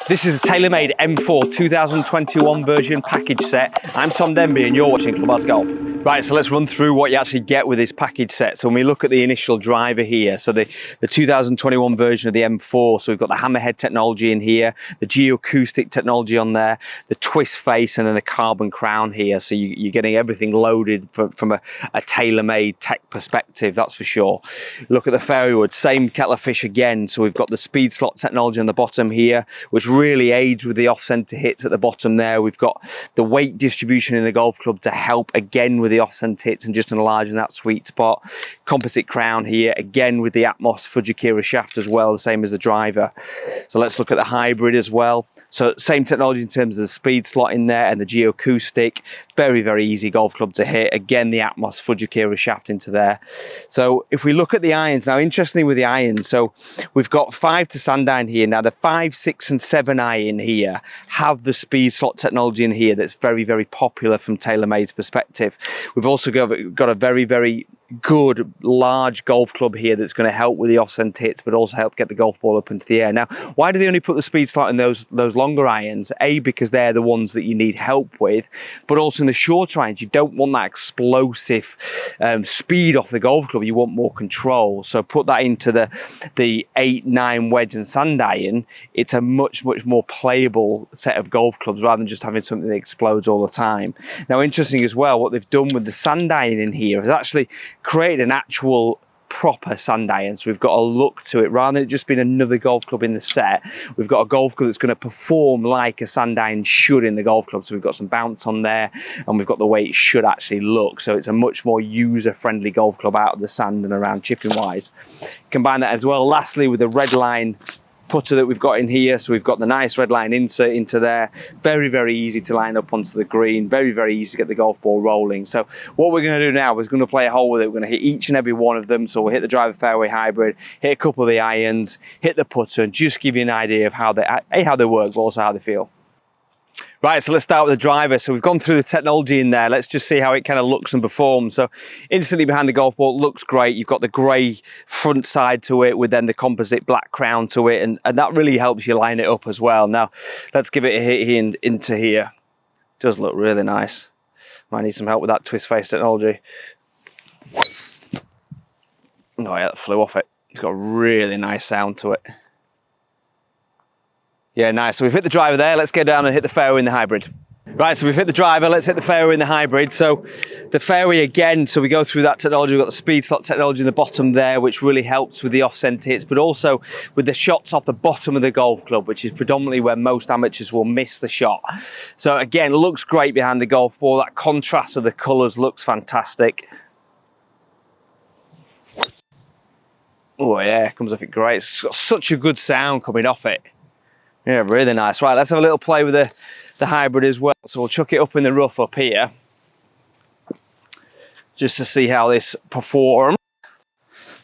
This is the TaylorMade M4 2021 version package set. I'm Tom Denby and you're watching Kbs Golf. Right, so let's run through what you actually get with this package set. So when we look at the initial driver here, so the 2021 version of the M4, so we've got the hammerhead technology in here, the geoacoustic technology on there, the twist face, and then the carbon crown here. So you're getting everything loaded from a TaylorMade tech perspective, that's for sure. Look at the Fairway Wood, same kettle of fish again. So we've got the speed slot technology on the bottom here, which really aids with the off-center hits at the bottom there. We've got the weight distribution in the golf club to help again with the off-center hits and just enlarging that sweet spot. Composite crown here, again with the Atmos Fujikura shaft as well, the same as the driver. So let's look at the hybrid as well. So same technology in terms of the speed slot in there and the geoacoustic. Very, very easy golf club to hit. Again, the Atmos Fujikura shaft into there. So if we look at the irons, now interestingly with the irons, so we've got 5 to Sandown here. Now the 5, 6 and 7 iron here have the speed slot technology in here that's very, very popular from TaylorMade's perspective. We've also got a very, very good large golf club here that's going to help with the off-center hits but also help get the golf ball up into the air. Now why do they only put the speed slot in those longer irons? A, because they're the ones that you need help with, but also in the shorter irons you don't want that explosive speed off the golf club, you want more control. So put that into the 8, 9 wedge and sand iron. It's a much more playable set of golf clubs rather than just having something that explodes all the time. Now interesting as well, what they've done with the sand iron in here is actually create an actual proper sand iron. So we've got a look to it rather than it just being another golf club in the set. We've got a golf club that's going to perform like a sand iron should in the golf club. So we've got some bounce on there and we've got the way it should actually look. So it's a much more user-friendly golf club out of the sand and around chipping wise. Combine that as well lastly with the Redline putter that we've got in here. So we've got the nice Redline insert into there. Very, very easy to line up onto the green. Very, very easy to get the golf ball rolling. So what we're going to do now is going to play a hole with it. We're going to hit each and every one of them. So we'll hit the driver fairway hybrid, hit a couple of the irons, hit the putter, and just give you an idea of how they work, but also how they feel. Right, so let's start with the driver. So we've gone through the technology in there. Let's just see how it kind of looks and performs. So instantly behind the golf ball, looks great. You've got the grey front side to it with then the composite black crown to it. And that really helps you line it up as well. Now, let's give it a hit here into here. Does look really nice. Might need some help with that twist face technology. Oh yeah, that flew off it. It's got a really nice sound to it. Yeah, nice. So we've hit the driver there. Let's go down and hit the fairway in the hybrid. Right, so we've hit the driver. Let's hit the fairway in the hybrid. So the fairway again, so we go through that technology. We've got the speed slot technology in the bottom there, which really helps with the off-center hits, but also with the shots off the bottom of the golf club, which is predominantly where most amateurs will miss the shot. So again, looks great behind the golf ball. That contrast of the colours looks fantastic. Oh yeah, comes off it great. It's got such a good sound coming off it. Yeah, really nice. Right, let's have a little play with the hybrid as well. So we'll chuck it up in the rough up here just to see how this performs.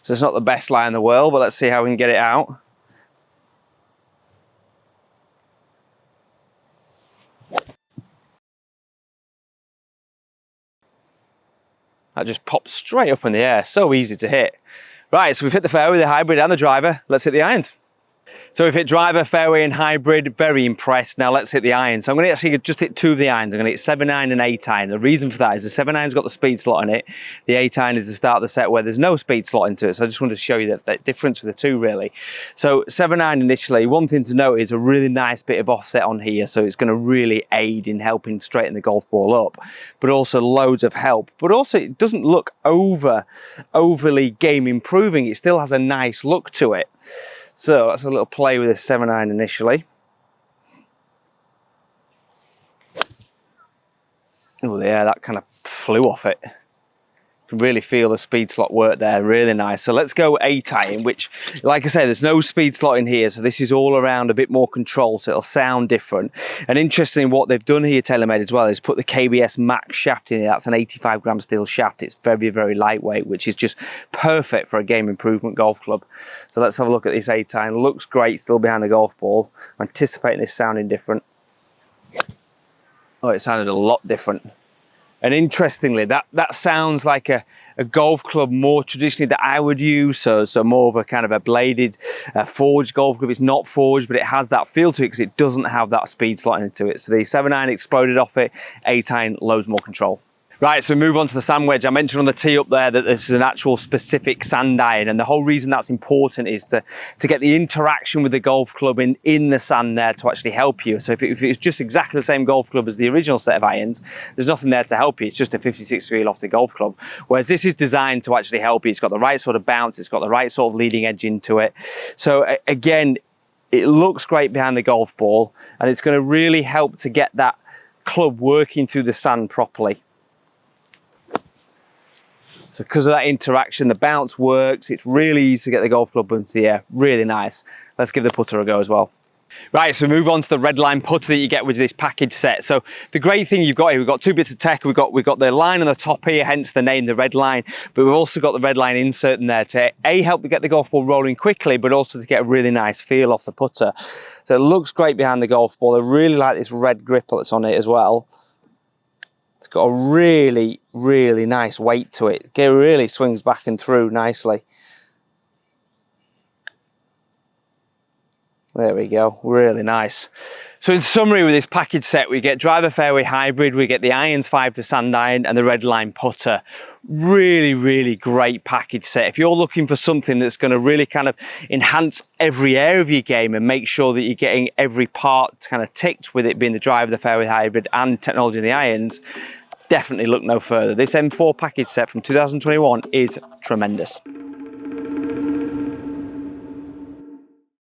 So it's not the best lie in the world, but let's see how we can get it out. That just pops straight up in the air. So easy to hit. Right, so we've hit the fairway, the hybrid and the driver. Let's hit the irons. So we've hit driver, fairway and hybrid, very impressed. Now let's hit the irons. So I'm going to actually just hit 2 of the irons. I'm going to hit 7 iron and 8 iron. The reason for that is the 7 iron's got the speed slot in it. The 8 iron is the start of the set where there's no speed slot into it. So I just wanted to show you that difference with the two really. So 7 iron initially, one thing to note is a really nice bit of offset on here. So it's going to really aid in helping straighten the golf ball up, but also loads of help. But also it doesn't look overly game improving. It still has a nice look to it. So that's a little play with this 7 iron initially. Oh yeah, that kind of flew off it. You can really feel the speed slot work there, really nice. So let's go 8 iron, which, like I say, there's no speed slot in here, so this is all around a bit more control, so it'll sound different. And interesting, what they've done here, TaylorMade as well, is put the Kbs Max Shaft in here. That's an 85 gram steel shaft. It's very, very lightweight, which is just perfect for a game improvement golf club. So let's have a look at this 8 iron. Looks great still behind the golf ball. I'm anticipating this sounding different. Oh, it sounded a lot different. And interestingly, that sounds like a golf club more traditionally that I would use, so more of a kind of a bladed, forged golf club. It's not forged, but it has that feel to it because it doesn't have that speed slot into it. So the 7-iron exploded off it, 8-iron, loads more control. Right, so move on to the sand wedge. I mentioned on the tee up there that this is an actual specific sand iron, and the whole reason that's important is to get the interaction with the golf club in the sand there to actually help you. So if it's just exactly the same golf club as the original set of irons, there's nothing there to help you. It's just a 56-degree lofted golf club. Whereas this is designed to actually help you. It's got the right sort of bounce, it's got the right sort of leading edge into it. So again, it looks great behind the golf ball, and it's going to really help to get that club working through the sand properly. So because of that interaction, the bounce works. It's really easy to get the golf club into the air. Really nice. Let's give the putter a go as well. Right, so move on to the Redline putter that you get with this package set. So the great thing you've got here, we've got two bits of tech. We've got the line on the top here, hence the name, the Redline. But we've also got the Redline insert in there to help to get the golf ball rolling quickly, but also to get a really nice feel off the putter. So it looks great behind the golf ball. I really like this red grip that's on it as well. It's got a really, really nice weight to it. It really swings back and through nicely. There we go, really nice. So in summary, with this package set, we get driver fairway hybrid, we get the irons 5 to sand iron, and the Redline putter. Really, really great package set. If you're looking for something that's going to really kind of enhance every area of your game and make sure that you're getting every part kind of ticked, with it being the driver, the fairway hybrid, and technology in the irons, definitely look no further. This M4 package set from 2021 is tremendous.